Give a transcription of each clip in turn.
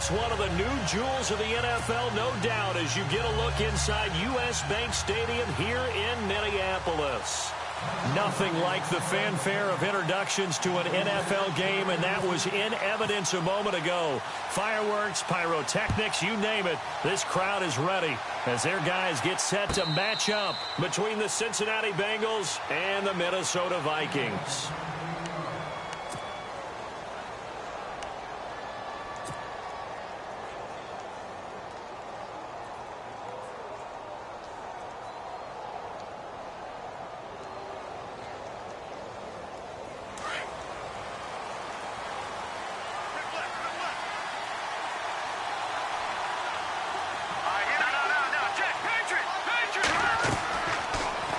It's one of the new jewels of the NFL, no doubt, as you get a look inside U.S. Bank Stadium here in Minneapolis. Nothing like the fanfare of introductions to an NFL game, and that was in evidence a moment ago. Fireworks, pyrotechnics, you name it. This crowd is ready as their guys get set to match up between the Cincinnati Bengals and the Minnesota Vikings.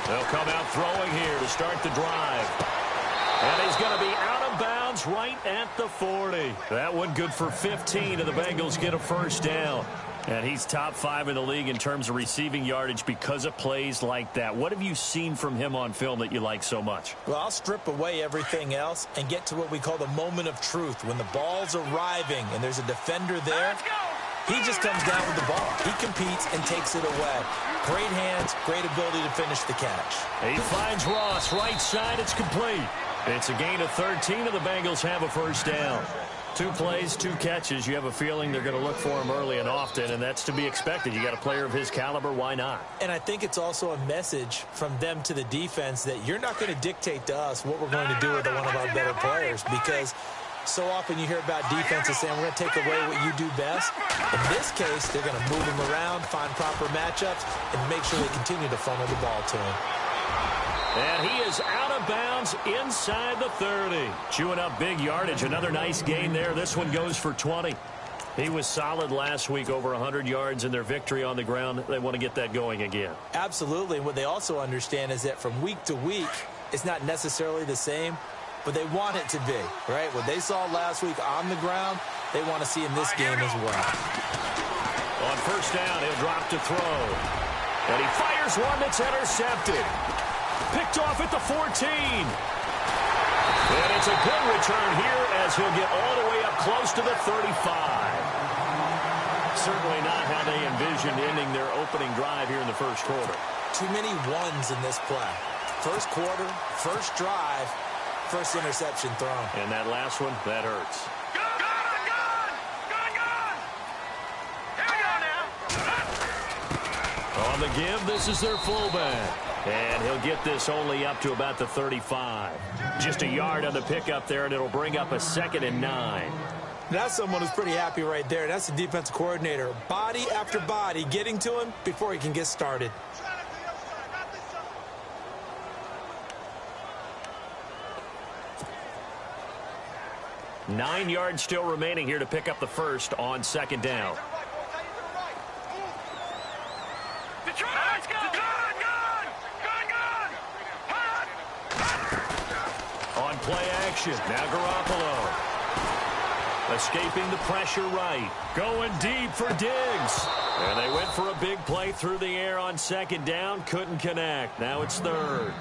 They'll come out throwing here to start the drive. And he's going to be out of bounds right at the 40. That one good for 15, and the Bengals get a first down. And he's top 5 in the league in terms of receiving yardage because of plays like that. What have you seen from him on film that you like so much? Well, I'll strip away everything else and get to what we call the moment of truth. When the ball's arriving and there's a defender there, he just comes down with the ball. He competes and takes it away. Great hands, great ability to finish the catch. He finds Ross, right side, it's complete. It's a gain of 13, and the Bengals have a first down. 2 plays, 2 catches. You have a feeling they're going to look for him early and often, and that's to be expected. You got a player of his caliber, why not? And I think it's also a message from them to the defense that you're not going to dictate to us what we're going to do with one of our better players, because so often you hear about defenses saying we're going to take away what you do best. In this case, they're going to move him around, find proper matchups, and make sure they continue to funnel the ball to him. And he is out of bounds inside the 30. Chewing up big yardage. Another nice gain there. This one goes for 20. He was solid last week, over 100 yards in their victory on the ground. They want to get that going again. Absolutely. And what they also understand is that from week to week, it's not necessarily the same, but they want it to be, right? What they saw last week on the ground, they want to see in this game as well. On first down, he'll drop to throw. And he fires one that's intercepted. Picked off at the 14. And it's a good return here as he'll get all the way up close to the 35. Certainly not how they envisioned ending their opening drive here in the first quarter. Too many ones in this play. First quarter, first drive, first interception thrown. And that last one, that hurts. On the give, this is their fullback. And he'll get this only up to about the 35. Just a yard on the pickup there, and it'll bring up a 2nd and 9. That's someone who's pretty happy right there. That's the defensive coordinator. Body after body getting to him before he can get started. Nine yards still remaining here to pick up the first on 2nd down. On play action, now Garoppolo. Escaping the pressure right. Going deep for Diggs. And they went for a big play through the air on 2nd down. Couldn't connect. Now it's 3rd.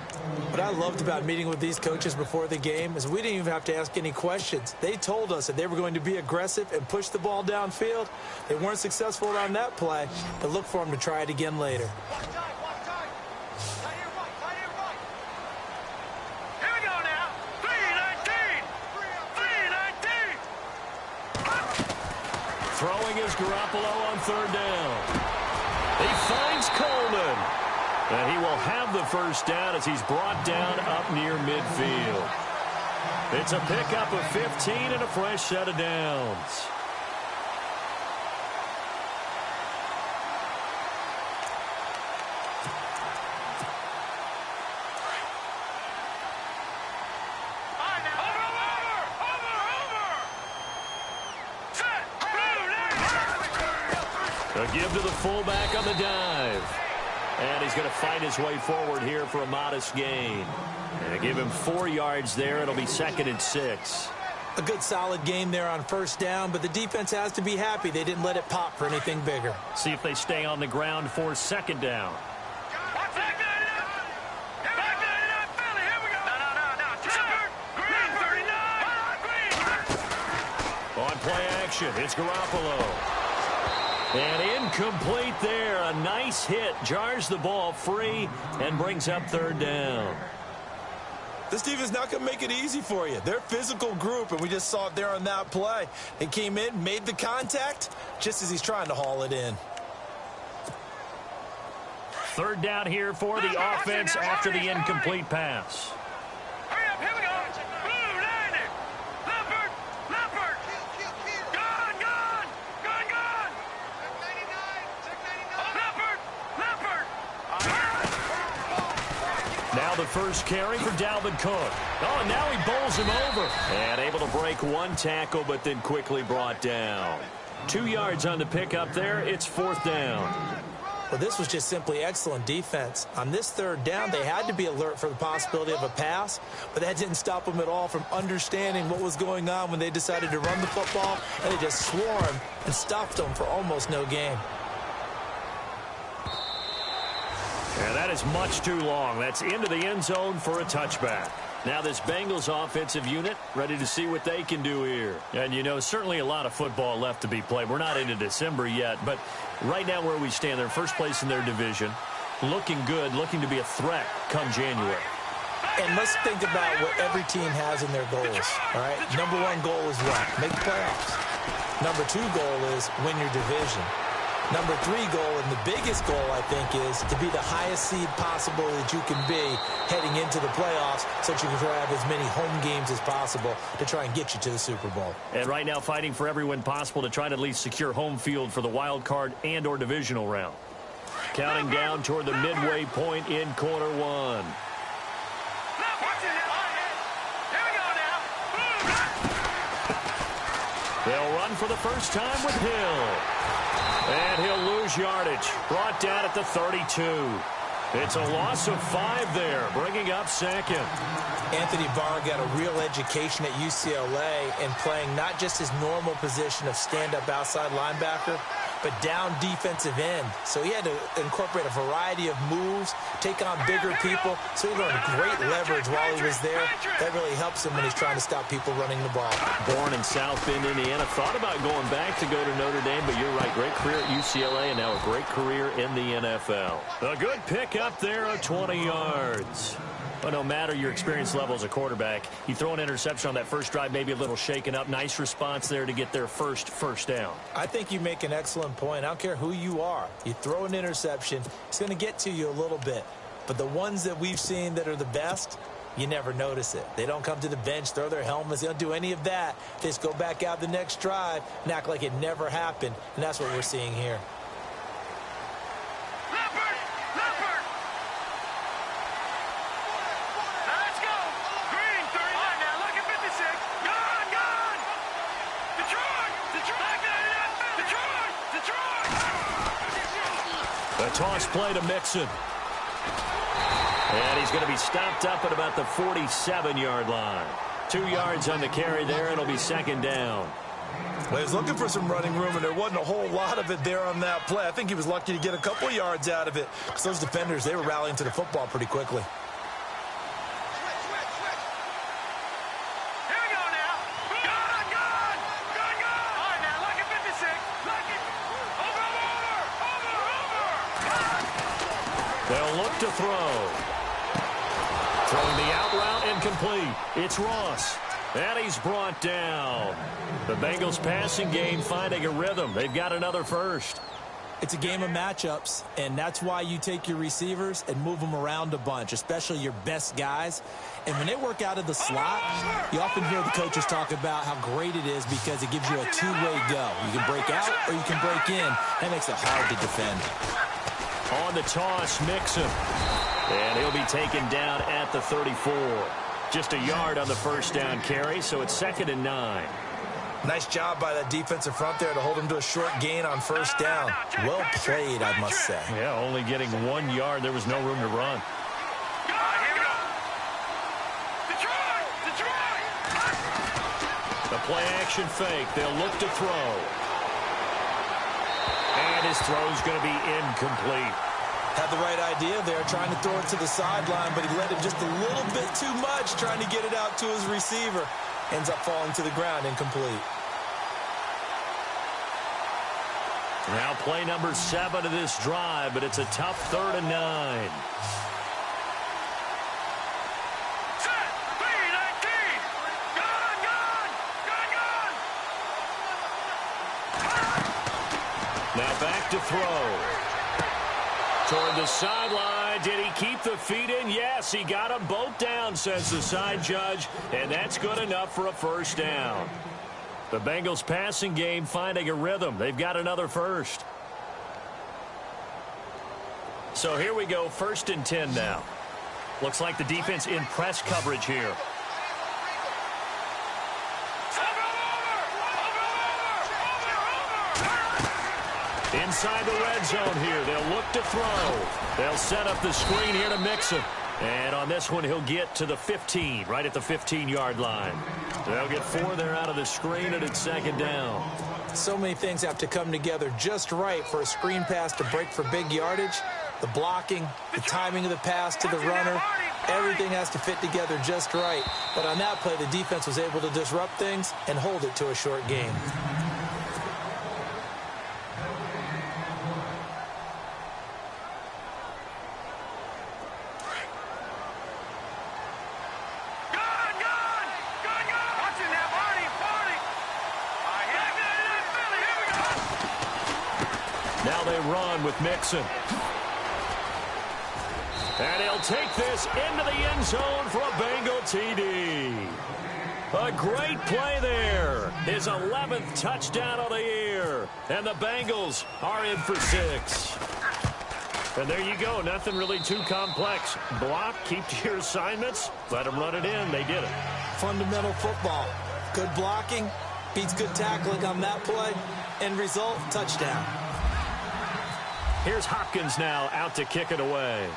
What I loved about meeting with these coaches before the game is we didn't even have to ask any questions. They told us that they were going to be aggressive and push the ball downfield. They weren't successful on that play, but look for them to try it again later. Throwing is Garoppolo on 3rd down. He finds Coleman. And he will have the first down as he's brought down up near midfield. It's a pickup of 15 and a fresh set of downs. A give to the fullback on the dive. And he's going to fight his way forward here for a modest gain. And give him 4 yards there. It'll be 2nd and 6. A good solid game there on first down, but the defense has to be happy they didn't let it pop for anything bigger. See if they stay on the ground for 2nd down. On play action. It's Garoppolo. And incomplete there. A nice hit. Jars the ball free and brings up third down. This defense not going to make it easy for you. They're a physical group, and we just saw it there on that play. They came in, made the contact, just as he's trying to haul it in. Third down here for the offense after the incomplete pass. Hurry up, here we go. Blue, landing. Leopard, Leopard. Gone, gone. Gone, gone. Check 99. Leopard, Leopard. Now the first carry for Dalvin Cook. Oh, and now he bowls him over. And able to break one tackle, but then quickly brought down. 2 yards on the pickup there. It's fourth down. Well, this was just simply excellent defense. On this third down, they had to be alert for the possibility of a pass, but that didn't stop them at all from understanding what was going on when they decided to run the football, and they just swarmed and stopped them for almost no gain. And that is much too long. That's into the end zone for a touchback. Now this Bengals offensive unit ready to see what they can do here. And, you know, certainly a lot of football left to be played. We're not into December yet, but right now where we stand, they're first place in their division, looking good, looking to be a threat come January. And let's think about what every team has in their goals, all right? Number one goal is what? Make the playoffs. Number two goal is win your division. Number three goal, and the biggest goal, I think, is to be the highest seed possible that you can be heading into the playoffs so that you can have as many home games as possible to try and get you to the Super Bowl. And right now fighting for every win possible to try to at least secure home field for the wild card and or divisional round. Counting down toward the midway point in quarter one. They'll run for the first time with Hill. And he'll lose yardage. Brought down at the 32. It's a loss of 5 there, bringing up second. Anthony Barr got a real education at UCLA and playing not just his normal position of stand-up outside linebacker, but down defensive end. So he had to incorporate a variety of moves, take on bigger people. So he learned great leverage while he was there. That really helps him when he's trying to stop people running the ball. Born in South Bend, Indiana. Thought about going back to go to Notre Dame, but you're right. Great career at UCLA and now a great career in the NFL. A good pick up there of 20 yards. But no matter your experience level as a quarterback, you throw an interception on that first drive, maybe a little shaken up. Nice response there to get their first down. I think you make an excellent point. I don't care who you are. You throw an interception, it's going to get to you a little bit. But the ones that we've seen that are the best, you never notice it. They don't come to the bench, throw their helmets. They don't do any of that. They just go back out the next drive and act like it never happened. And that's what we're seeing here. The toss play to Mixon. And he's going to be stopped up at about the 47-yard line. 2 yards on the carry there. It'll be second down. Well, he was looking for some running room, and there wasn't a whole lot of it there on that play. I think he was lucky to get a couple yards out of it because those defenders, they were rallying to the football pretty quickly. They'll look to throw. Throwing the out route incomplete. It's Ross. And he's brought down. The Bengals passing game finding a rhythm. They've got another first. It's a game of matchups, and that's why you take your receivers and move them around a bunch, especially your best guys. And when they work out of the slot, you often hear the coaches talk about how great it is because it gives you a two-way go. You can break out or you can break in. That makes it hard to defend. On the toss, Mixon. And he'll be taken down at the 34. Just a yard on the first down carry, so it's 2nd and 9. Nice job by that defensive front there to hold him to a short gain on first down. Well played, I must say. Yeah, only getting 1 yard. There was no room to run. The play action fake. They'll look to throw. And his throw's going to be incomplete. Had the right idea there, trying to throw it to the sideline, but he let him just a little bit too much, trying to get it out to his receiver. Ends up falling to the ground, incomplete. Now play number 7 of this drive, but it's a tough 3rd and 9. Now back to throw. Toward the sideline. Did he keep the feet in? Yes, he got them both down, says the side judge, and that's good enough for a first down. The Bengals passing game finding a rhythm. They've got another first. So here we go, 1st and 10 now. Looks like the defense in press coverage here. Inside the red zone here. They'll look to throw. They'll set up the screen here to Mixon. And on this one, he'll get to the 15, right at the 15-yard line. They'll get 4 there out of the screen, and it's 2nd down. So many things have to come together just right for a screen pass to break for big yardage. The blocking, the timing of the pass to the runner, everything has to fit together just right. But on that play, the defense was able to disrupt things and hold it to a short game. Now they run with Mixon. And he'll take this into the end zone for a Bengal TD. A great play there. His 11th touchdown of the year. And the Bengals are in for 6. And there you go. Nothing really too complex. Block, keep to your assignments, let them run it in. They did it. Fundamental football. Good blocking, beats good tackling on that play. End result, touchdown. Here's Hopkins now out to kick it away.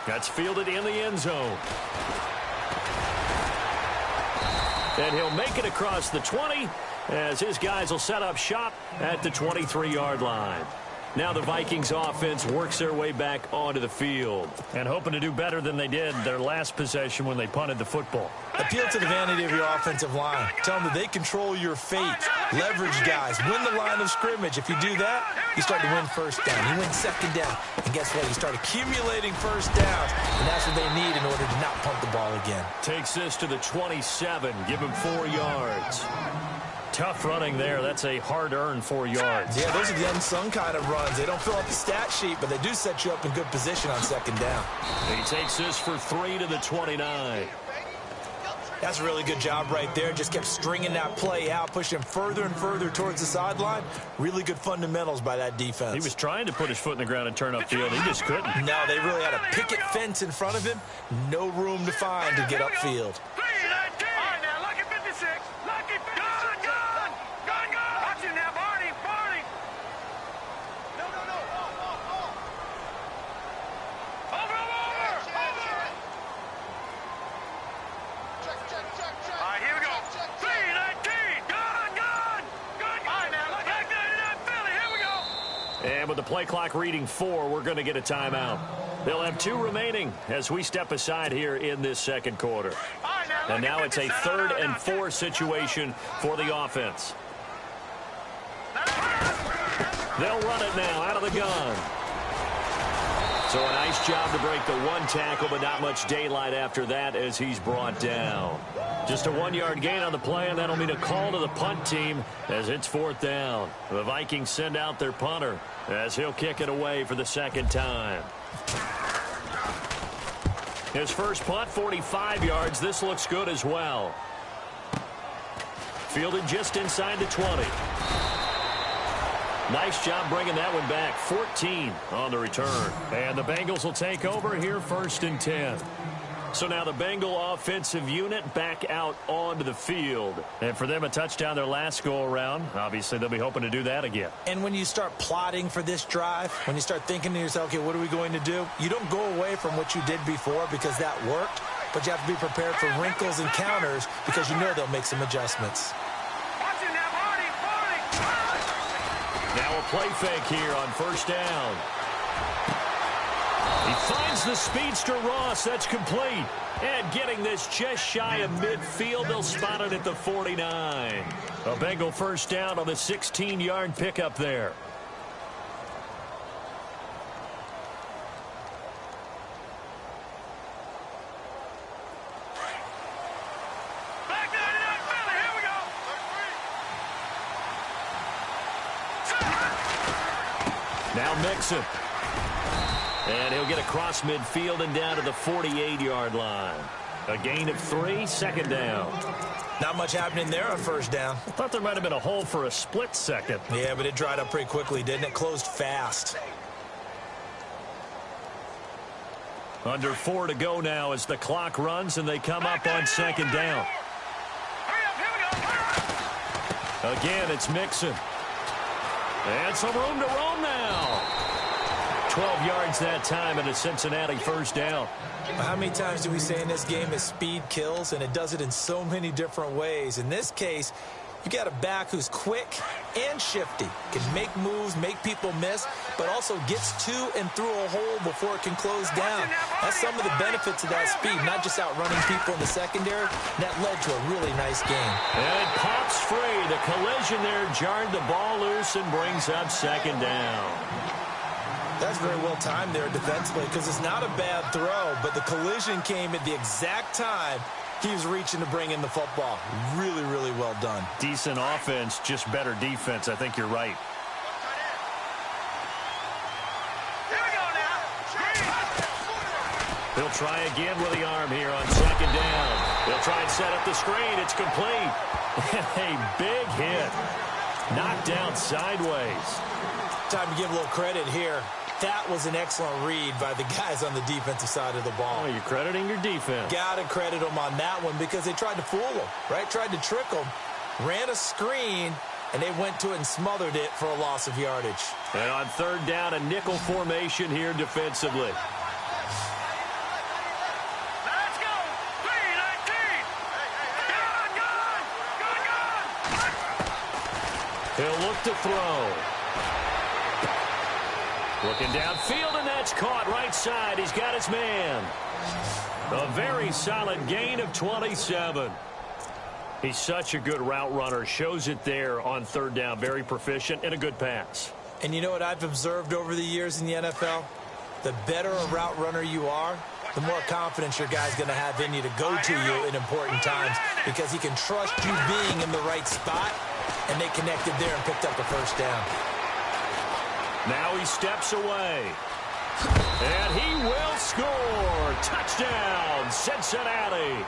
That's fielded in the end zone. And he'll make it across the 20 as his guys will set up shop at the 23-yard line. Now the Vikings offense works their way back onto the field and hoping to do better than they did their last possession when they punted the football. Appeal to the vanity of your offensive line. Tell them that they control your fate. Leverage guys. Win the line of scrimmage. If you do that, you start to win first down. You win 2nd down. And guess what? You start accumulating first downs. And that's what they need in order to not punt the ball again. Takes this to the 27. Give him 4 yards. Tough running there. That's a hard-earned 4 yards. Yeah, those are the unsung kind of runs. They don't fill up the stat sheet, but they do set you up in good position on 2nd down. He takes this for 3 to the 29. That's a really good job right there. Just kept stringing that play out, pushing him further and further towards the sideline. Really good fundamentals by that defense. He was trying to put his foot in the ground and turn upfield. He just couldn't. No, they really had a picket fence in front of him. No room to find to get upfield. And with the play clock reading 4, we're going to get a timeout. They'll have 2 remaining as we step aside here in this 2nd quarter. And now it's a 3rd and 4 situation for the offense. They'll run it now out of the gun. So a nice job to break the 1 tackle, but not much daylight after that as he's brought down. Just a 1-yard gain on the play, and that'll mean a call to the punt team as it's 4th down. The Vikings send out their punter as he'll kick it away for the 2nd time. His first punt, 45 yards. This looks good as well. Fielded just inside the 20. Nice job bringing that one back. 14 on the return. And the Bengals will take over here 1st and 10. So now the Bengal offensive unit back out onto the field. And for them, a touchdown their last go-around. Obviously, they'll be hoping to do that again. And when you start plotting for this drive, when you start thinking to yourself, okay, what are we going to do? You don't go away from what you did before because that worked, but you have to be prepared for wrinkles and counters because you know they'll make some adjustments. Now a play fake here on 1st down. He finds the speedster Ross. That's complete. And getting this just shy of midfield, they'll spot it at the 49. A Bengal first down on the 16-yard pickup there. Back down to that Philly. Here we go. Now Mixon. And he'll get across midfield and down to the 48-yard line. A gain of 3, second down. Not much happening there on first down. I thought there might have been a hole for a split second. Yeah, but it dried up pretty quickly, didn't it? Closed fast. Under 4 to go now as the clock runs and they come up on second down. Hurry up. Here we go. Hurry up. Again, it's Mixon. And some room to roam now. 12 yards that time and a Cincinnati first down. How many times do we say in this game that speed kills, and it does it in so many different ways? In this case, you got a back who's quick and shifty, can make moves, make people miss, but also gets to and through a hole before it can close down. That's some of the benefits of that speed, not just outrunning people in the secondary. That led to a really nice game. And it pops free. The collision there jarred the ball loose and brings up second down. That's very well timed there defensively because it's not a bad throw, but the collision came at the exact time he was reaching to bring in the football. Really, really well done. Decent offense, just better defense. I think you're right. Here we go now. He'll try again with the arm here on second down. He'll try and set up the screen. It's complete. A big hit. Knocked down sideways. Time to give a little credit here. That was an excellent read by the guys on the defensive side of the ball. Oh, you're crediting your defense. Got to credit them on that one because they tried to fool them, right? Tried to trick them, ran a screen, and they went to it and smothered it for a loss of yardage. And on third down, a nickel formation here defensively. Let's go. 3-19. Gone. He'll look to throw. Looking downfield, and that's caught right side. He's got his man. A very solid gain of 27. He's such a good route runner. Shows it there on third down. Very proficient and a good pass. And you know what I've observed over the years in the NFL? The better a route runner you are, the more confidence your guy's going to have in you to go to you in important times because he can trust you being in the right spot, and they connected there and picked up the first down. Now he steps away. And he will score. Touchdown, Cincinnati.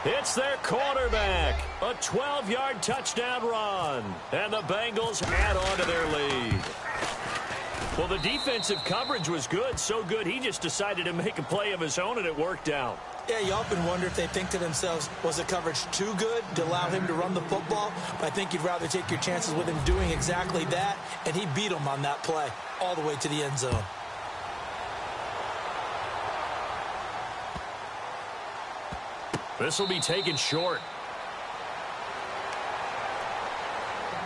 It's their quarterback. A 12-yard touchdown run. And the Bengals add on to their lead. Well, the defensive coverage was good. So good, he just decided to make a play of his own, and it worked out. Yeah, you often wonder if they think to themselves, was the coverage too good to allow him to run the football? But I think you'd rather take your chances with him doing exactly that, and he beat him on that play all the way to the end zone. This will be taken short.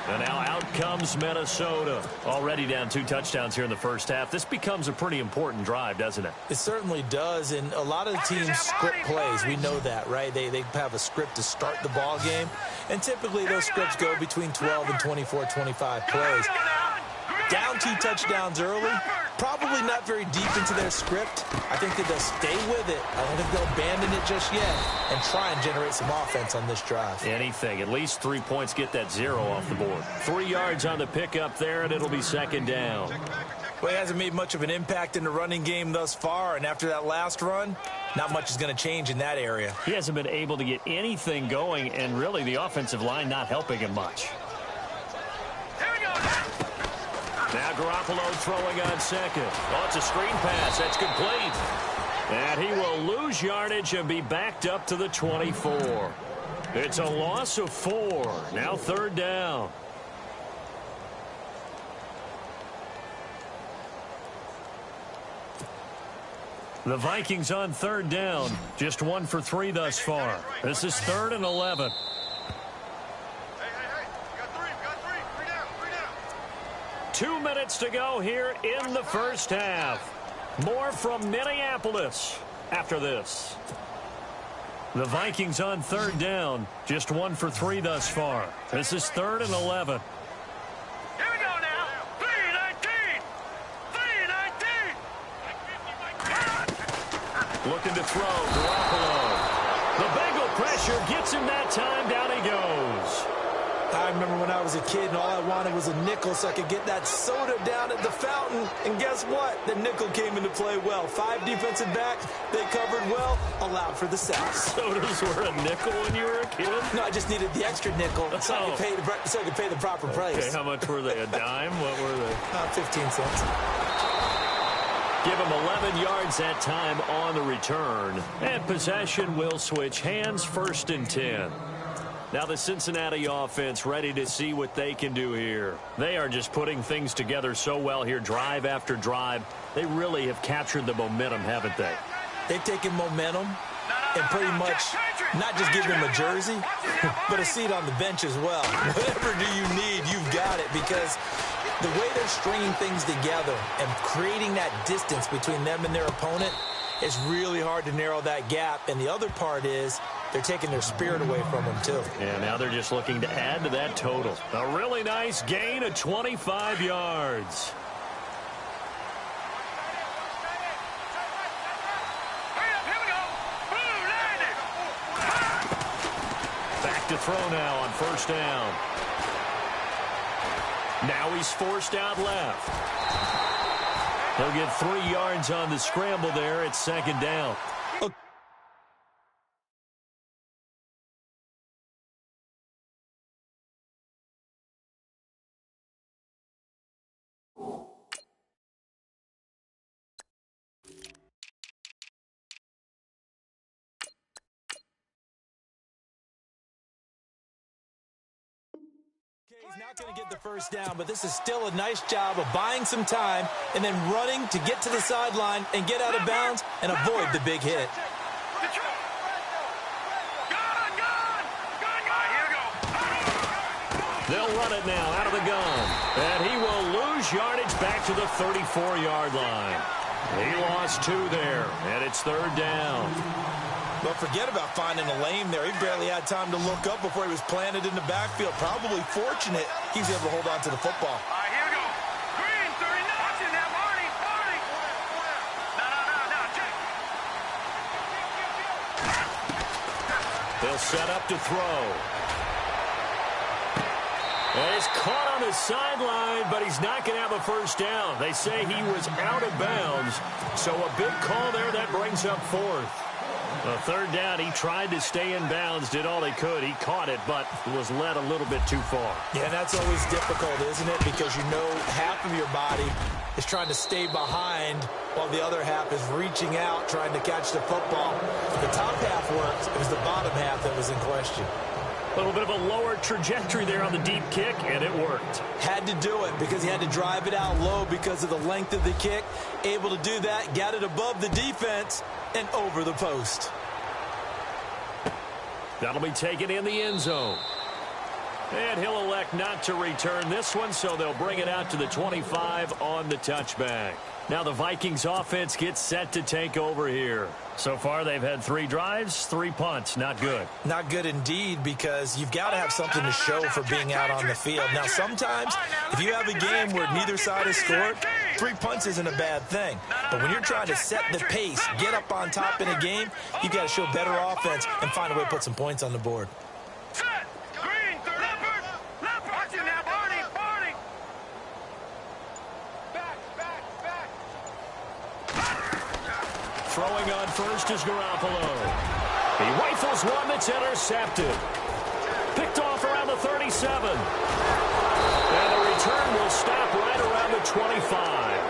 And now out comes Minnesota. Already down 2 touchdowns here in the first half. This becomes a pretty important drive, doesn't it? It certainly does, and a lot of the teams script plays. We know that, right? They have a script to start the ball game, and typically those scripts go between 12 and 24, 25 plays. Down 2 touchdowns early, probably not very deep into their script. I think that they'll stay with it. I don't think they'll abandon it just yet and try and generate some offense on this drive. Anything. At least 3 points, get that 0 off the board. 3 yards on the pickup there, and it'll be second down. Well, he hasn't made much of an impact in the running game thus far, and after that last run, not much is going to change in that area. He hasn't been able to get anything going, and really the offensive line not helping him much. Here we go. Now Garoppolo throwing on second. Oh, it's a screen pass. That's complete. And he will lose yardage and be backed up to the 24. It's a loss of 4. Now third down. The Vikings on third down. Just 1 for 3 thus far. This is 3rd and 11. Hey. You got 3. 3 down. 3 down. 2 minutes to go here in the first half. More from Minneapolis after this. The Vikings on third down. Just 1 for 3 thus far. This is 3rd and 11. Here we go now. 3-19. 3-19. Looking to throw. Garoppolo. The Bengal pressure gets him that time. Down he goes. I remember when I was a kid and all I wanted was a nickel so I could get that soda down at the fountain. And guess what? The nickel came into play well. 5 defensive backs, they covered well, allowed for the sacks. Sodas were a nickel when you were a kid? No, I just needed the extra nickel so I could pay the proper price. Okay, how much were they? A dime? What were they? 15 cents. Give him 11 yards that time on the return. And possession will switch hands, 1st and 10. Now the Cincinnati offense ready to see what they can do here. They are just putting things together so well here, drive after drive. They really have captured the momentum, haven't they? They've taken momentum and pretty much not just give them a jersey, but a seat on the bench as well. Whatever do you need, you've got it, because the way they're stringing things together and creating that distance between them and their opponent, it's really hard to narrow that gap. And the other part is they're taking their spirit away from them, too. Yeah, now they're just looking to add to that total. A really nice gain of 25 yards. Back to throw now on 1st down. Now he's forced out left. He'll get 3 yards on the scramble there at 2nd down. He's not going to get the 1st down, but this is still a nice job of buying some time and then running to get to the sideline and get out of bounds and avoid the big hit. They'll run it now out of the gun. And he will lose yardage back to the 34-yard line. He lost 2 there, and it's 3rd down. Well, forget about finding a lane there. He barely had time to look up before he was planted in the backfield. Probably fortunate he's able to hold on to the football. Here we go. Green, 39. Watching that, Barney. No. They'll set up to throw. And he's caught on the sideline, but he's not going to have a 1st down. They say he was out of bounds, so a big call there that brings up 4th. A 3rd down, he tried to stay in bounds, did all he could. He caught it, but was led a little bit too far. Yeah, that's always difficult, isn't it? Because you know half of your body is trying to stay behind while the other half is reaching out, trying to catch the football. The top half worked. It was the bottom half that was in question. A little bit of a lower trajectory there on the deep kick, and it worked. Had to do it because he had to drive it out low because of the length of the kick. Able to do that, got it above the defense and over the post. That'll be taken in the end zone. And he'll elect not to return this one, so they'll bring it out to the 25 on the touchback. Now the Vikings offense gets set to take over here. So far they've had 3 drives, 3 punts. Not good. Not good indeed, because you've got to have something to show for being out on the field. Now sometimes if you have a game where neither side has scored, 3 punts isn't a bad thing. But when you're trying to set the pace, get up on top in a game, you've got to show better offense and find a way to put some points on the board. Throwing on first is Garoppolo. He rifles one that's intercepted. Picked off around the 37. And the return will stop right around the 25.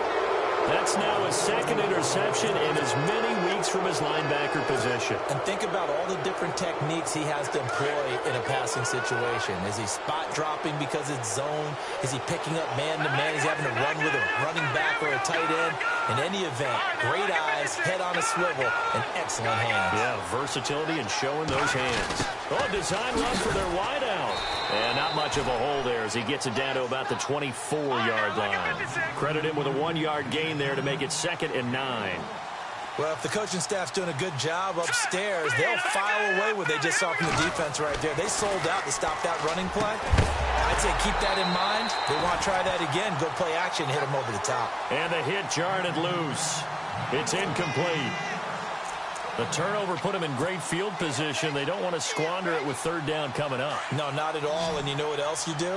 That's now his 2nd interception in as many weeks from his linebacker position. And think about all the different techniques he has to employ in a passing situation. Is he spot dropping because it's zone? Is he picking up man-to-man? Is he having to run with a running back or a tight end? In any event, great eyes, head on a swivel, and excellent hands. Yeah, versatility and showing those hands. Oh, design run for their wideout. And not much of a hole there as he gets it down to about the 24-yard line. Credit him with a 1-yard gain there to make it 2nd and 9. Well, if the coaching staff's doing a good job upstairs, they'll file away what they just saw from the defense right there. They sold out to stop that running play. I'd say keep that in mind. They want to try that again. Go play action, hit them over the top. And the hit jarred it loose. It's incomplete. The turnover put them in great field position. They don't want to squander it with 3rd down coming up. No, not at all. And you know what else you do?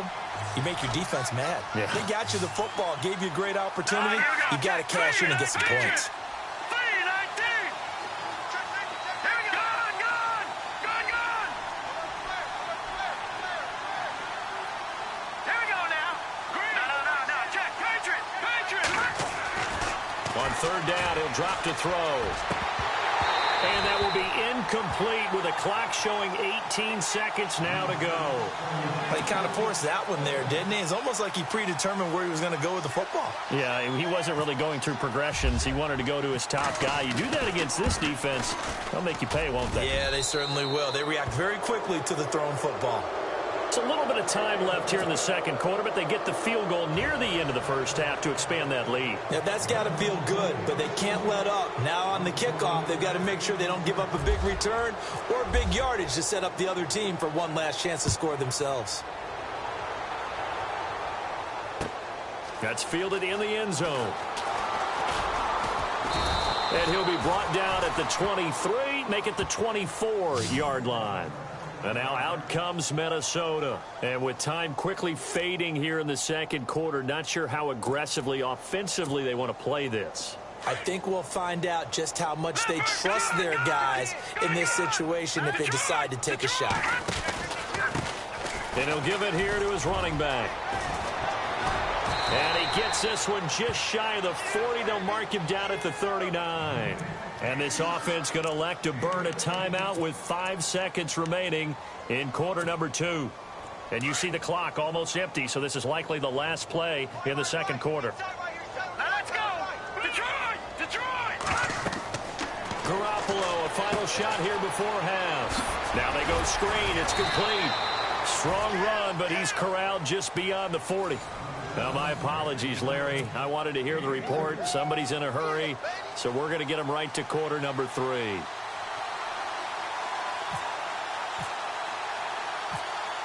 You make your defense mad. Yeah. They got you the football, gave you a great opportunity. You got to cash in and get some points. On 3rd down, he'll drop to throw. And that will be incomplete with a clock showing 18 seconds now to go. He kind of forced that one there, didn't he? It's almost like he predetermined where he was going to go with the football. Yeah, he wasn't really going through progressions. He wanted to go to his top guy. You do that against this defense, they'll make you pay, won't they? Yeah, they certainly will. They react very quickly to the thrown football. It's a little bit of time left here in the 2nd quarter, but they get the field goal near the end of the 1st half to expand that lead. Yeah, that's got to feel good, but they can't let up. Now on the kickoff, they've got to make sure they don't give up a big return or big yardage to set up the other team for one last chance to score themselves. That's fielded in the end zone. And he'll be brought down at the 23, make it the 24-yard line. And now out comes Minnesota. And with time quickly fading here in the 2nd quarter, not sure how aggressively, offensively they want to play this. I think we'll find out just how much they trust their guys in this situation if they decide to take a shot. And he'll give it here to his running back. And he gets this one just shy of the 40. They'll mark him down at the 39. And this offense going to elect to burn a timeout with 5 seconds remaining in quarter number 2. And you see the clock almost empty, so this is likely the last play in the 2nd quarter. Let's go! Detroit! Detroit! Garoppolo, a final shot here before half. Now they go screen. It's complete. Strong run, but he's corralled just beyond the 40. Now, my apologies, Larry. I wanted to hear the report. Somebody's in a hurry, so we're going to get him right to quarter number 3.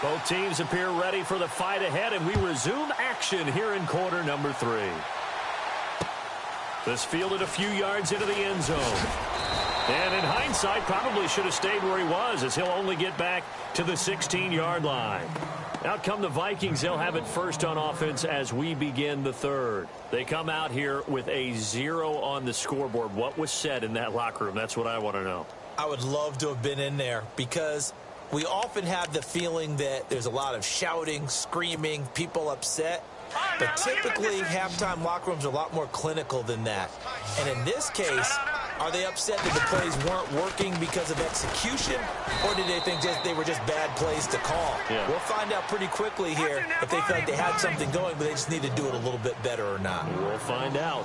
Both teams appear ready for the fight ahead, and we resume action here in quarter number 3. This fielded a few yards into the end zone. And in hindsight, probably should have stayed where he was, as he'll only get back to the 16-yard line. Out come the Vikings. They'll have it first on offense as we begin the 3rd. They come out here with a 0 on the scoreboard. What was said in that locker room? That's what I want to know. I would love to have been in there because we often have the feeling that there's a lot of shouting, screaming, people upset. But typically, halftime locker rooms are a lot more clinical than that. And in this case, are they upset that the plays weren't working because of execution, or did they think they were just bad plays to call? Yeah. We'll find out pretty quickly here if they feel like they had something going, but they just need to do it a little bit better or not. We'll find out.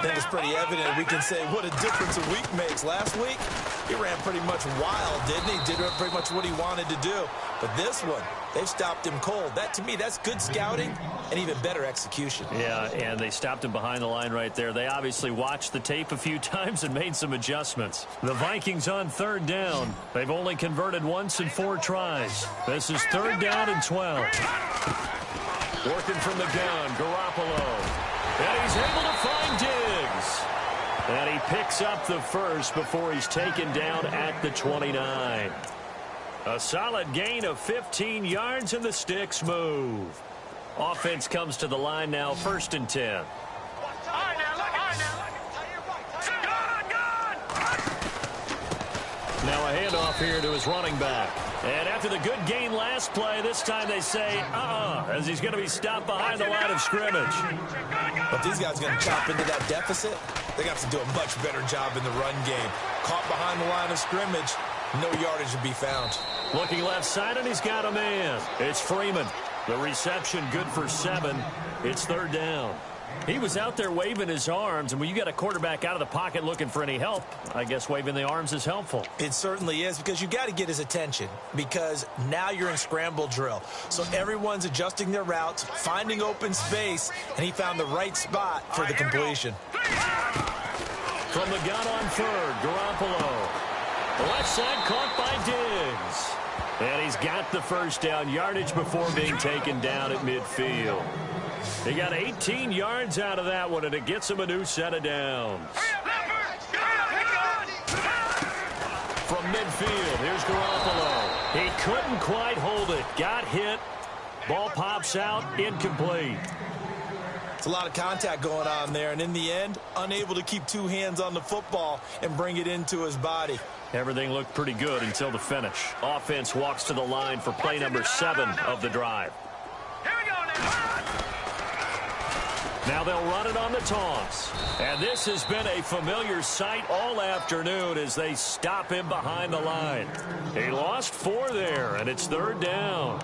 Then it's pretty evident. We can say what a difference a week makes. Last week, he ran pretty much wild, didn't he? Did pretty much what he wanted to do. But this one, they've stopped him cold. That, to me, that's good scouting and even better execution. Yeah, and they stopped him behind the line right there. They obviously watched the tape a few times and made some adjustments. The Vikings on 3rd down. They've only converted once in 4 tries. This is 3rd down and 12. Working from the gun, Garoppolo. And he's able to find Diggs. And he picks up the first before he's taken down at the 29. A solid gain of 15 yards, and the sticks move. Offense comes to the line now, 1st and 10. Now a handoff here to his running back. And after the good gain last play, this time they say, as he's going to be stopped behind the line of scrimmage. But these guys are going to chop into that deficit. They're going to have to do a much better job in the run game. Caught behind the line of scrimmage, no yardage to be found. Looking left side, and he's got a man. It's Freeman. The reception good for 7. It's 3rd down. He was out there waving his arms, and when you got a quarterback out of the pocket looking for any help, I guess waving the arms is helpful. It certainly is, because you got to get his attention, because now you're in scramble drill. So everyone's adjusting their routes, finding open space, and he found the right spot for the completion. From the gun on third, Garoppolo. The left side caught by Diggs. And he's got the first down, yardage before being taken down at midfield. He got 18 yards out of that one, and it gets him a new set of downs. From midfield, here's Garoppolo. He couldn't quite hold it. Got hit. Ball pops out, incomplete. It's a lot of contact going on there, and in the end, unable to keep two hands on the football and bring it into his body. Everything looked pretty good until the finish. Offense walks to the line for play number 7 of the drive. Here we go now. Now they'll run it on the toss. And this has been a familiar sight all afternoon as they stop him behind the line. He lost 4 there, and it's third down.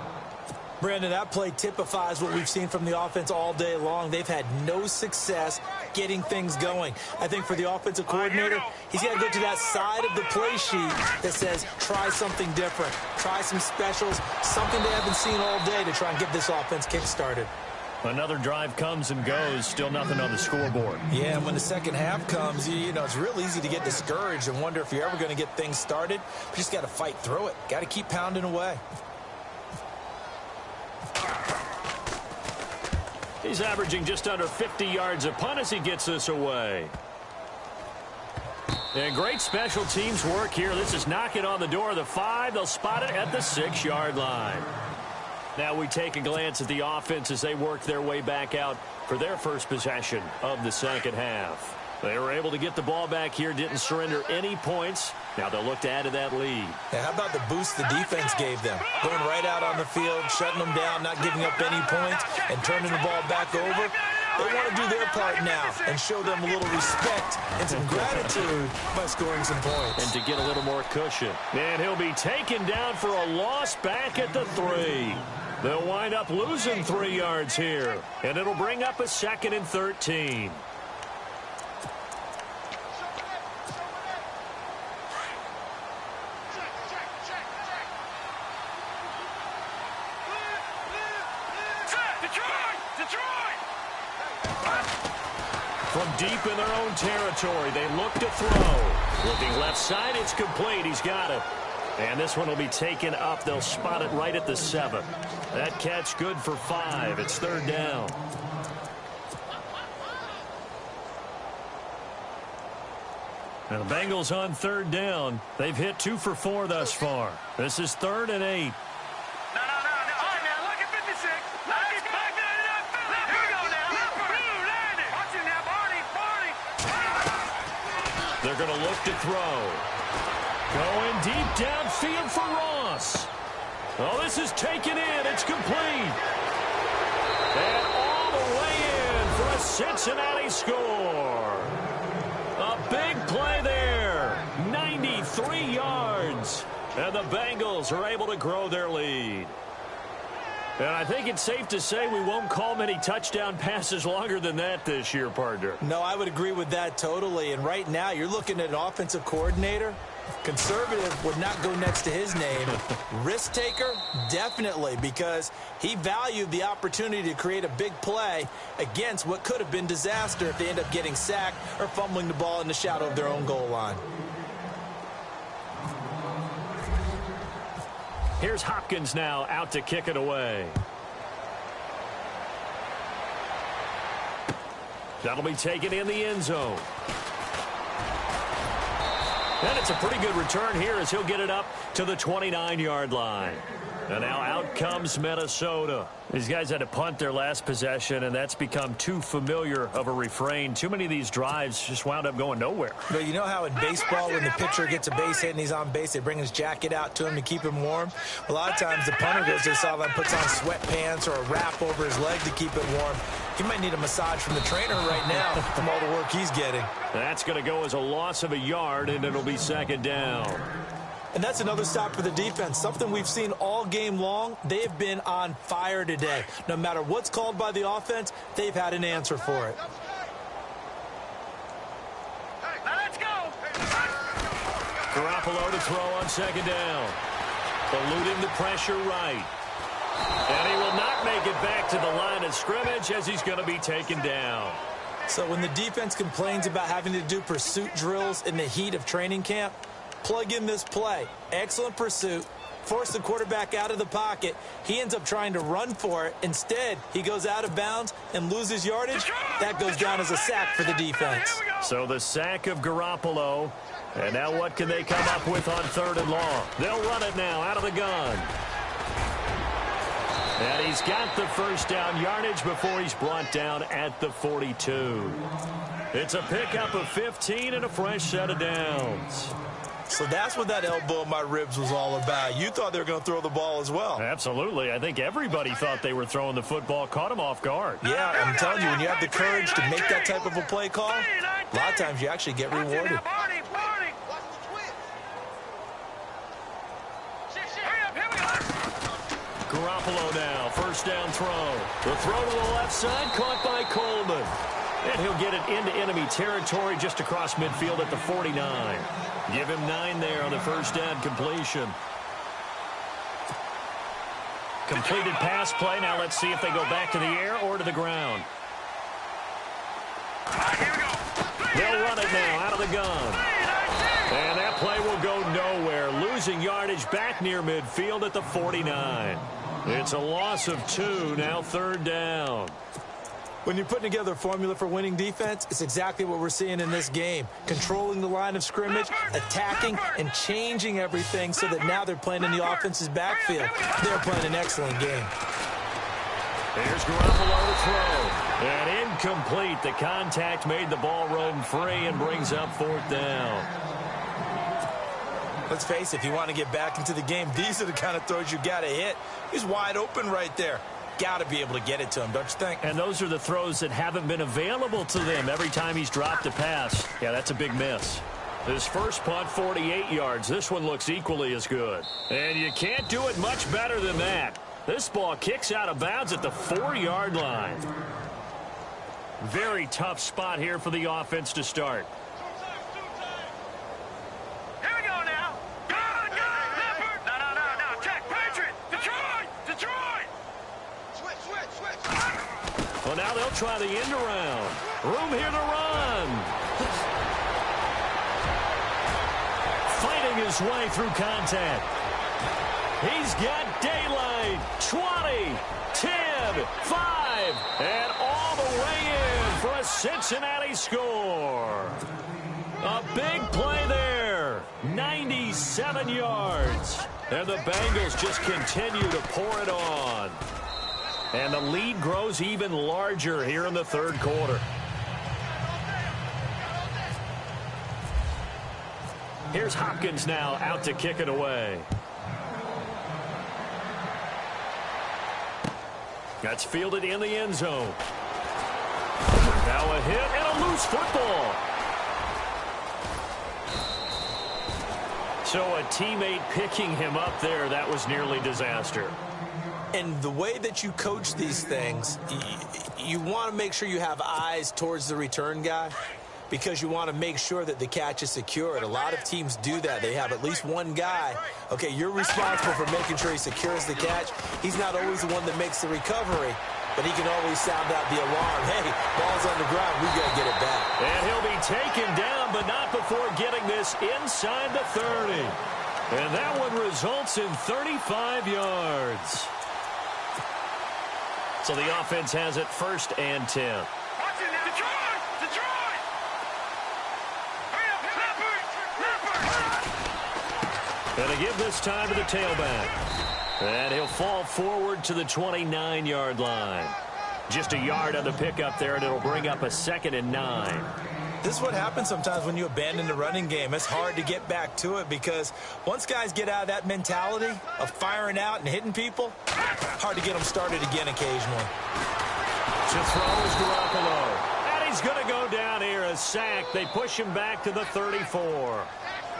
Brandon, that play typifies what we've seen from the offense all day long. They've had no success getting things going. I think for the offensive coordinator, he's got to go to that side of the play sheet that says, try something different. Try some specials, something they haven't seen all day to try and get this offense kick-started. Another drive comes and goes, still nothing on the scoreboard. Yeah, and when the second half comes, you know, it's real easy to get discouraged and wonder if you're ever going to get things started. But you just got to fight through it. Got to keep pounding away. He's averaging just under 50 yards a punt as he gets this away. And great special teams work here. This is knocking on the door of the 5. They'll spot it at the 6-yard line. Now we take a glance at the offense as they work their way back out for their first possession of the second half. They were able to get the ball back here, didn't surrender any points. Now they'll look to add to that lead. Yeah, how about the boost the defense gave them? Going right out on the field, shutting them down, not giving up any points, and turning the ball back over. They want to do their part now and show them a little respect and some gratitude by scoring some points. And to get a little more cushion. And he'll be taken down for a loss back at the 3. They'll wind up losing 3 yards here. And it'll bring up a 2nd and 13. From deep in their own territory, they look to throw. Looking left side, it's complete. He's got it. And this one will be taken up. They'll spot it right at the 7. That catch good for 5. It's third down. And the Bengals on third down. They've hit 2 for 4 thus far. This is 3rd and 8. They're going to look to throw. Going deep downfield for Ross. Oh, this is taken in. It's complete. And all the way in for a Cincinnati score. A big play there. 93 yards. And the Bengals are able to grow their lead. And I think it's safe to say we won't call many touchdown passes longer than that this year, partner. No, I would agree with that totally. And right now, you're looking at an offensive coordinator. Conservative would not go next to his name. Risk taker, definitely, because he valued the opportunity to create a big play against what could have been disaster if they end up getting sacked or fumbling the ball in the shadow of their own goal line. Here's Hopkins now out to kick it away. That'll be taken in the end zone. And it's a pretty good return here as he'll get it up to the 29-yard line. And now out comes Minnesota. These guys had to punt their last possession, and that's become too familiar of a refrain. Too many of these drives just wound up going nowhere. But you know how in baseball, when the pitcher gets a base hit and he's on base, they bring his jacket out to him to keep him warm? A lot of times the punter goes to the sideline, puts on sweatpants or a wrap over his leg to keep it warm. He might need a massage from the trainer right now from all the work he's getting. That's going to go as a loss of a yard, and it'll be second down. And that's another stop for the defense, something we've seen all game long. They have been on fire today. No matter what's called by the offense, they've had an answer for it. Let's go. Garoppolo to throw on second down. Eluding the pressure right. And he will not make it back to the line of scrimmage as he's going to be taken down. So when the defense complains about having to do pursuit drills in the heat of training camp, plug in this play. Excellent pursuit. Force the quarterback out of the pocket. He ends up trying to run for it. Instead, he goes out of bounds and loses yardage. That goes down as a sack for the defense. So the sack of Garoppolo. And now what can they come up with on 3rd and long? They'll run it now out of the gun. And he's got the first down yardage before he's brought down at the 42. It's a pickup of 15 and a fresh set of downs. So that's what that elbow in my ribs was all about. You thought they were going to throw the ball as well. Absolutely. I think everybody thought they were throwing the football, caught him off guard. Yeah, I'm telling you, when you have the courage to make that type of a play call, a lot of times you actually get rewarded. Garoppolo now, first down throw. The throw to the left side, caught by Coleman. And he'll get it into enemy territory just across midfield at the 49. Give him 9 there on the first down completion. Completed pass play. Now let's see if they go back to the air or to the ground. They'll run it now out of the gun. And that play will go nowhere. Losing yardage back near midfield at the 49. It's a loss of 2, now 3rd down. When you're putting together a formula for winning defense, it's exactly what we're seeing in this game. Controlling the line of scrimmage, attacking, and changing everything so that now they're playing in the offense's backfield. They're playing an excellent game. Here's Garoppolo to throw. And incomplete. The contact made the ball roam free and brings up 4th down. Let's face it, if you want to get back into the game, these are the kind of throws you got to hit. He's wide open right there. Got to be able to get it to him, don't you think? And those are the throws that haven't been available to them every time he's dropped a pass. Yeah, that's a big miss. His first punt, 48 yards. This one looks equally as good. And you can't do it much better than that. This ball kicks out of bounds at the 4-yard line. Very tough spot here for the offense to start. Well, now they'll try the end around. Room here to run. Fighting his way through contact. He's got daylight. 20, 10, 5, and all the way in for a Cincinnati score. A big play there. 97 yards. And the Bengals just continue to pour it on. And the lead grows even larger here in the 3rd quarter. Here's Hopkins now out to kick it away. That's fielded in the end zone. Now a hit and a loose football. So a teammate picking him up there, that was nearly disaster. And the way that you coach these things, you want to make sure you have eyes towards the return guy because you want to make sure that the catch is secured. A lot of teams do that. They have at least one guy. Okay, you're responsible for making sure he secures the catch. He's not always the one that makes the recovery, but he can always sound out the alarm. Hey, ball's on the ground. We got to get it back. And he'll be taken down, but not before getting this inside the 30. And that one results in 35 yards. So the offense has it 1st and 10. And they give this time to the tailback. And he'll fall forward to the 29-yard line. Just a yard on the pickup there, and it'll bring up a 2nd and 9. This is what happens sometimes when you abandon the running game. It's hard to get back to it because once guys get out of that mentality of firing out and hitting people, hard to get them started again occasionally. To throw is Garoppolo. And he's going to go down here, a sack. They push him back to the 34.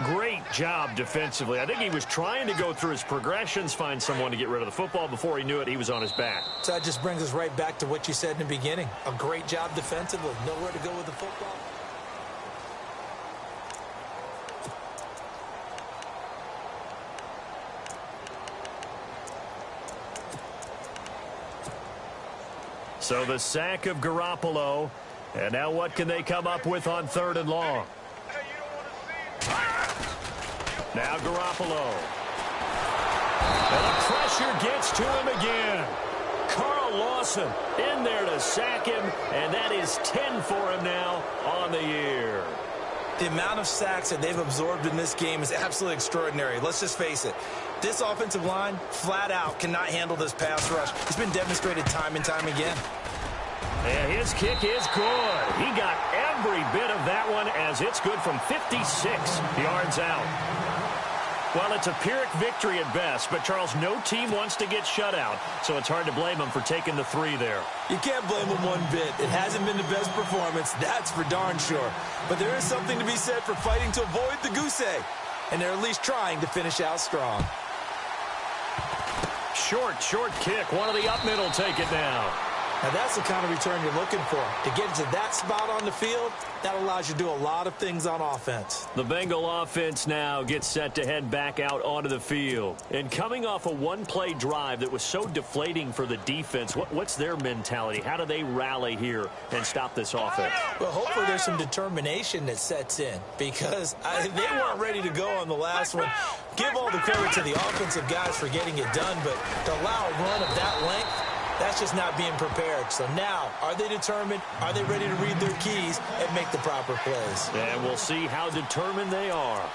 Great job defensively. I think he was trying to go through his progressions, find someone to get rid of the football. Before he knew it, he was on his back. So that just brings us right back to what you said in the beginning. A great job defensively. Nowhere to go with the football. So the sack of Garoppolo. And now what can they come up with on 3rd and long? Now Garoppolo. And the pressure gets to him again. Carl Lawson in there to sack him, and that is 10 for him now on the year. The amount of sacks that they've absorbed in this game is absolutely extraordinary. Let's just face it. This offensive line, flat out, cannot handle this pass rush. It's been demonstrated time and time again. And his kick is good. He got every bit of that one as it's good from 56 yards out. Well, it's a Pyrrhic victory at best, but, Charles, no team wants to get shut out, so it's hard to blame them for taking the 3 there. You can't blame them one bit. It hasn't been the best performance, that's for darn sure. But there is something to be said for fighting to avoid the goose egg, and they're at least trying to finish out strong. Short kick. One of the up middle take it now. Now, that's the kind of return you're looking for. To get to that spot on the field, that allows you to do a lot of things on offense. The Bengal offense now gets set to head back out onto the field. And coming off a one-play drive that was so deflating for the defense, what's their mentality? How do they rally here and stop this offense? Well, hopefully there's some determination that sets in because they weren't ready to go on the last one. Give all the credit to the offensive guys for getting it done, but to allow a run of that length, that's just not being prepared. So now, are they determined? Are they ready to read their keys and make the proper plays? And we'll see how determined they are.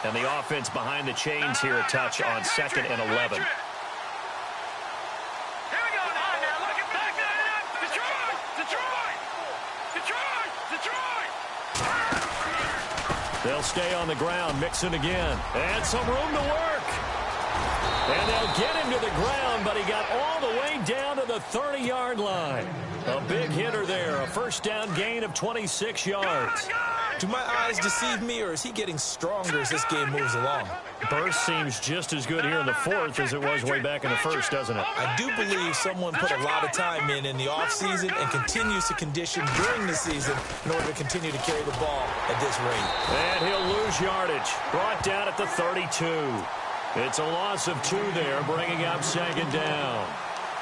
And the offense behind the chains here a touch on 2nd and 11. They'll stay on the ground, Mixon again. And some room to work. And they'll get him to the ground, but he got all the way down to the 30-yard line. A big hitter there, a first down gain of 26 yards. Do my eyes deceive me, or is he getting stronger as this game moves along? Burst seems just as good here in the 4th as it was way back in the 1st, doesn't it? I do believe someone put a lot of time in the offseason and continues to condition during the season in order to continue to carry the ball at this rate. And he'll lose yardage. Brought down at the 32. It's a loss of 2 there, bringing up 2nd down.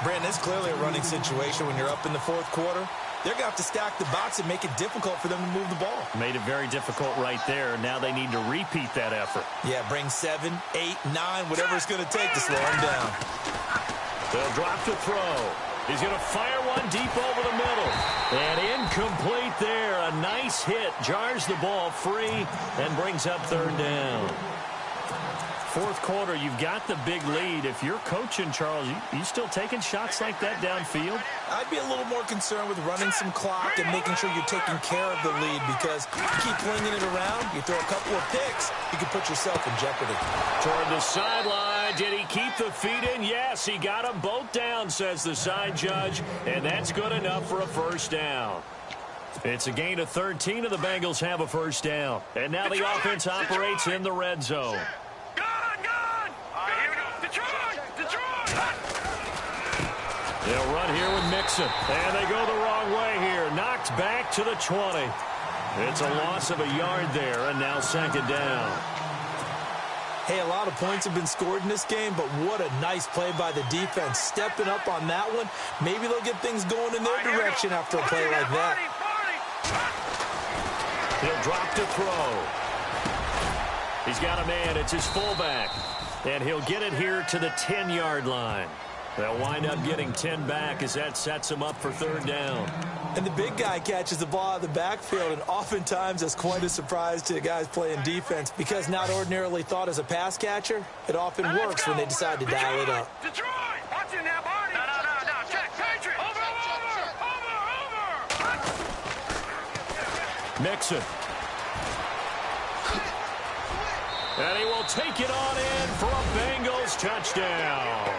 Brandon, it's clearly a running situation when you're up in the 4th quarter. They're going to have to stack the box and make it difficult for them to move the ball. Made it very difficult right there. Now they need to repeat that effort. Yeah, bring 7, 8, 9, whatever it's going to take to slow him down. They'll drop to throw. He's going to fire one deep over the middle. And incomplete there. A nice hit. Jars the ball free and brings up 3rd down. 4th quarter, you've got the big lead. If you're coaching, Charles, you still taking shots like that downfield? I'd be a little more concerned with running some clock and making sure you're taking care of the lead because you keep flinging it around, you throw a couple of picks, you can put yourself in jeopardy. Toward the sideline, did he keep the feet in? Yes, he got them both down, says the side judge, and that's good enough for a first down. It's a gain of 13, and the Bengals have a first down. And now the offense operates in the red zone. They'll run here with Mixon. And they go the wrong way here. Knocked back to the 20. It's a loss of a yard there, and now 2nd down. Hey, a lot of points have been scored in this game, but what a nice play by the defense. Stepping up on that one. Maybe they'll get things going in their direction after a play like that. He'll drop to throw. He's got a man. It's his fullback. And he'll get it here to the 10-yard line. They'll wind up getting 10 back as that sets him up for 3rd down. And the big guy catches the ball out of the backfield, and oftentimes that's quite a surprise to the guys playing defense because not ordinarily thought as a pass catcher, it often works when they decide to dial it up. Detroit! Watch it now, Barney! No. Check. Patriot! Over! Mixon. And he will take it on in for a Bengals touchdown.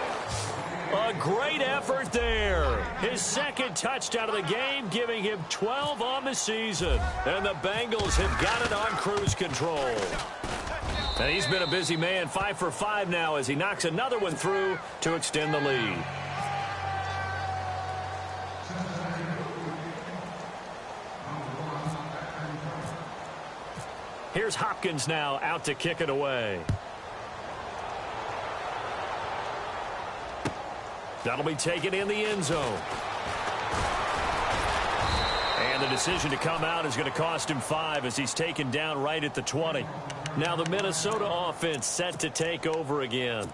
A great effort there. His second touchdown of the game, giving him 12 on the season. And the Bengals have got it on cruise control. And he's been a busy man, 5 for 5 now as he knocks another one through to extend the lead. Here's Hopkins now out to kick it away. That'll be taken in the end zone. And the decision to come out is going to cost him 5 as he's taken down right at the 20. Now the Minnesota offense set to take over again.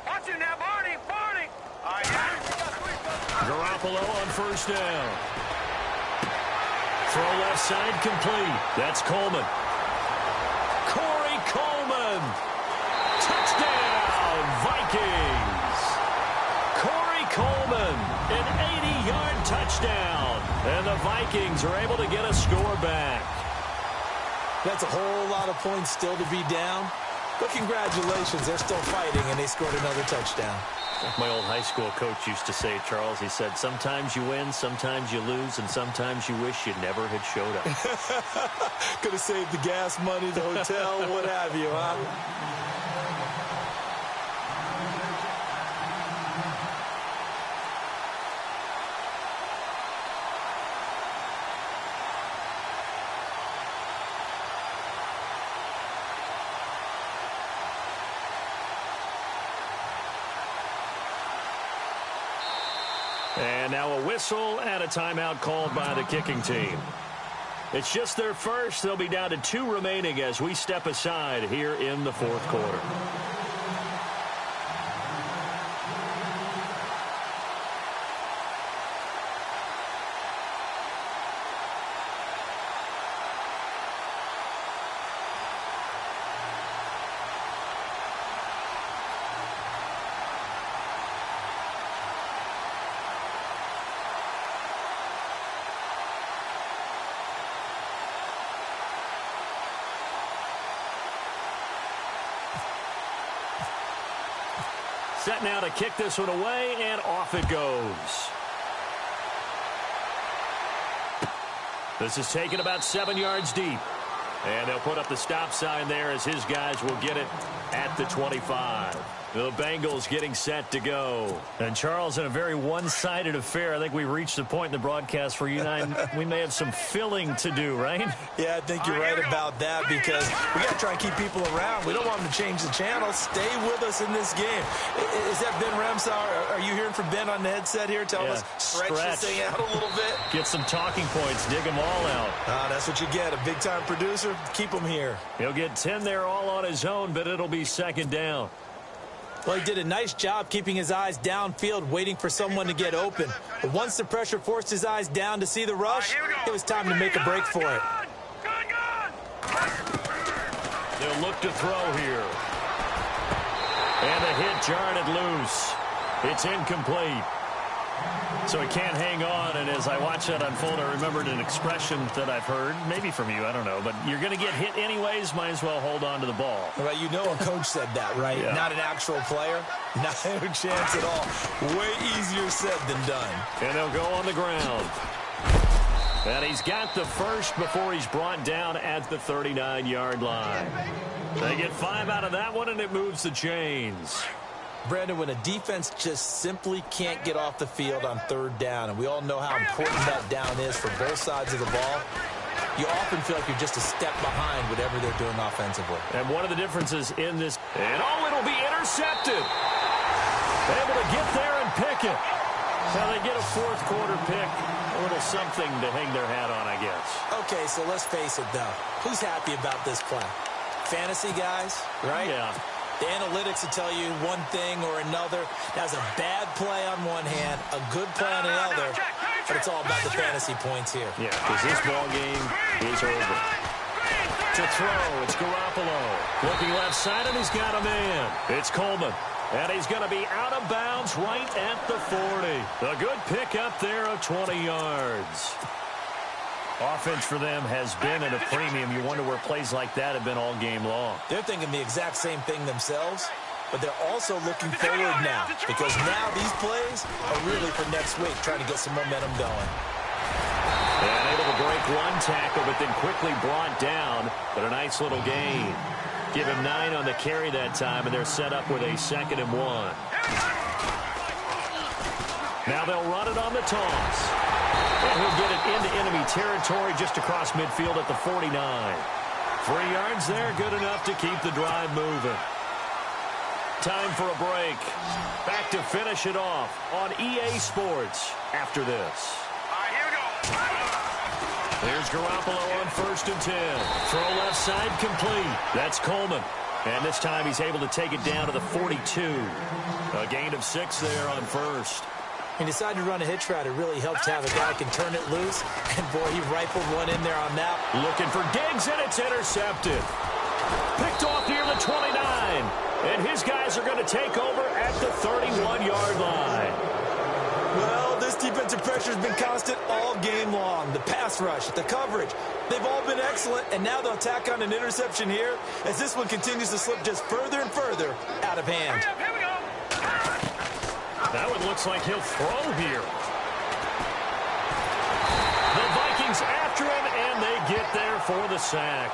Watch it now, Barney. Garoppolo on first down. Throw left side complete. That's Coleman. Coleman. Touchdown, Vikings. Corey Coleman, an 80-yard touchdown. And the Vikings are able to get a score back. That's a whole lot of points still to be down. But congratulations, they're still fighting, and they scored another touchdown. Like my old high school coach used to say, Charles, he said, sometimes you win, sometimes you lose, and sometimes you wish you never had showed up. Could have saved the gas money, the hotel, what have you, huh? And now a whistle and a timeout called by the kicking team. It's just their first. They'll be down to 2 remaining as we step aside here in the fourth quarter. Set now to kick this one away, and off it goes. This is taken about 7 yards deep. And they'll put up the stop sign there as his guys will get it at the 25. The Bengals getting set to go. And, Charles, in a very one-sided affair, I think we reached the point in the broadcast where you and I, we may have some filling to do, right? Yeah, I think you're right about that because we got to try and keep people around. We don't want them to change the channel. Stay with us in this game. Is that Ben Ramsar? Are you hearing from Ben on the headset here? Tell us, stretch this thing out a little bit. Get some talking points. Dig them all out. That's what you get. A big-time producer. Keep him here. He'll get 10 there all on his own, but it'll be second down. Well, he did a nice job keeping his eyes downfield, waiting for someone to get open. But once the pressure forced his eyes down to see the rush, it was time to make a break for it. They'll look to throw here. And the hit jarred it loose. It's incomplete. So he can't hang on, and as I watch that unfold, I remembered an expression that I've heard, maybe from you, I don't know, but you're going to get hit anyways, might as well hold on to the ball. Well, you know a coach said that, right? Yeah. Not an actual player. Not a chance at all. Way easier said than done. And they'll go on the ground. And he's got the first before he's brought down at the 39-yard line. They get 5 out of that one, and it moves the chains. Brandon, when a defense just simply can't get off the field on third down, and we all know how important that down is for both sides of the ball, you often feel like you're just a step behind whatever they're doing offensively. And one of the differences in this, and it'll be intercepted. Able to get there and pick it. Now they get a fourth quarter pick. A little something to hang their hat on, I guess. Okay, so let's face it, though. Who's happy about this play? Fantasy guys, right? Yeah. The analytics will tell you one thing or another. That's a bad play on one hand, a good play on the other, but it's all about the fantasy points here. Yeah, because this ball game is over. To throw, it's Garoppolo. Looking left side, and he's got a man. It's Coleman. And he's going to be out of bounds right at the 40. A good pickup there of 20 yards. Offense for them has been at a premium. You wonder where plays like that have been all game long. They're thinking the exact same thing themselves, but they're also looking forward now because now these plays are really for next week, trying to get some momentum going. And able to break one tackle, but then quickly brought down, but a nice little gain. Give him 9 on the carry that time, and they're set up with a 2nd and 1. Now they'll run it on the toss. And he'll get it into enemy territory just across midfield at the 49. 3 yards there, good enough to keep the drive moving. Time for a break. Back to finish it off on EA Sports after this. All right, here we go. There's Garoppolo on 1st and 10. Throw left side complete. That's Coleman. And this time he's able to take it down to the 42. A gain of 6 there on 1st. He decided to run a hitch route. It really helps to have a guy who can turn it loose. And, boy, he rifled one in there on that. Looking for Diggs, and it's intercepted. Picked off near the 29. And his guys are going to take over at the 31-yard line. Well, this defensive pressure has been constant all game long. The pass rush, the coverage, they've all been excellent. And now they'll tack on an interception here as this one continues to slip just further and further out of hand. Hurry up, here we go. That one looks like he'll throw here. The Vikings after him, and they get there for the sack.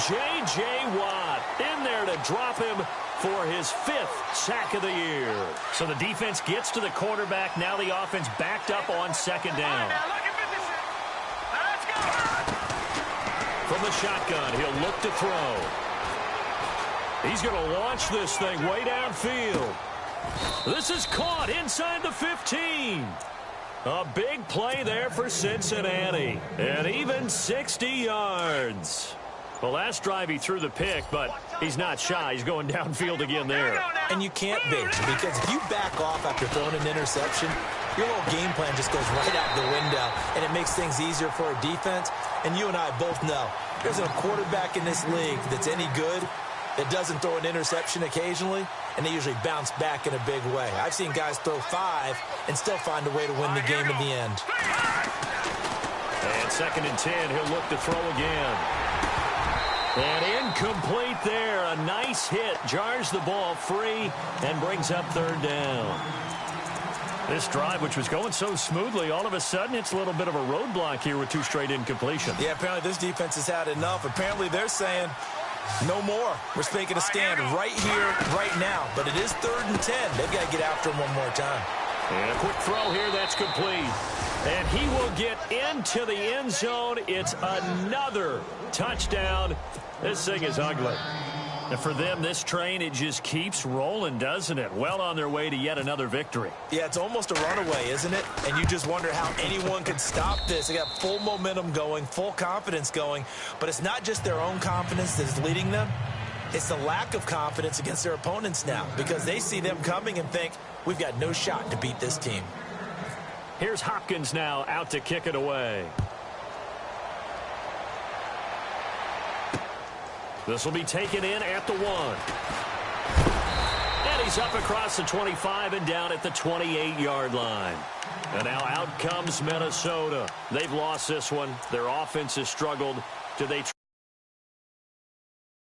J.J. Watt in there to drop him for his 5th sack of the year. So the defense gets to the quarterback. Now the offense backed up on 2nd down. Now look at 56. Now let's go. From the shotgun, he'll look to throw. He's going to launch this thing way downfield. This is caught inside the 15. A big play there for Cincinnati. And even 60 yards. The last drive he threw the pick, but he's not shy. He's going downfield again there. And you can't be, because if you back off after throwing an interception, your whole game plan just goes right out the window, and it makes things easier for a defense. And you and I both know there's a quarterback in this league that's any good that doesn't throw an interception occasionally, and they usually bounce back in a big way. I've seen guys throw 5 and still find a way to win the game in the end. And 2nd and 10, he'll look to throw again. And incomplete there. A nice hit. Jars the ball free and brings up 3rd down. This drive, which was going so smoothly, all of a sudden it's a little bit of a roadblock here with 2 straight incompletions. Yeah, apparently this defense has had enough. Apparently they're saying, no more. We're making a stand right here, right now. But it is 3rd and 10. They've got to get after him one more time. And a quick throw here, that's complete. And he will get into the end zone. It's another touchdown. This thing is ugly. And for them, this train, it just keeps rolling, doesn't it? Well on their way to yet another victory. Yeah, it's almost a runaway, isn't it? And you just wonder how anyone could stop this. They got full momentum going, full confidence going. But it's not just their own confidence that's leading them. It's the lack of confidence against their opponents now, because they see them coming and think, we've got no shot to beat this team. Here's Hopkins now out to kick it away. This will be taken in at the 1. And he's up across the 25 and down at the 28-yard line. And now out comes Minnesota. They've lost this one. Their offense has struggled. Do they try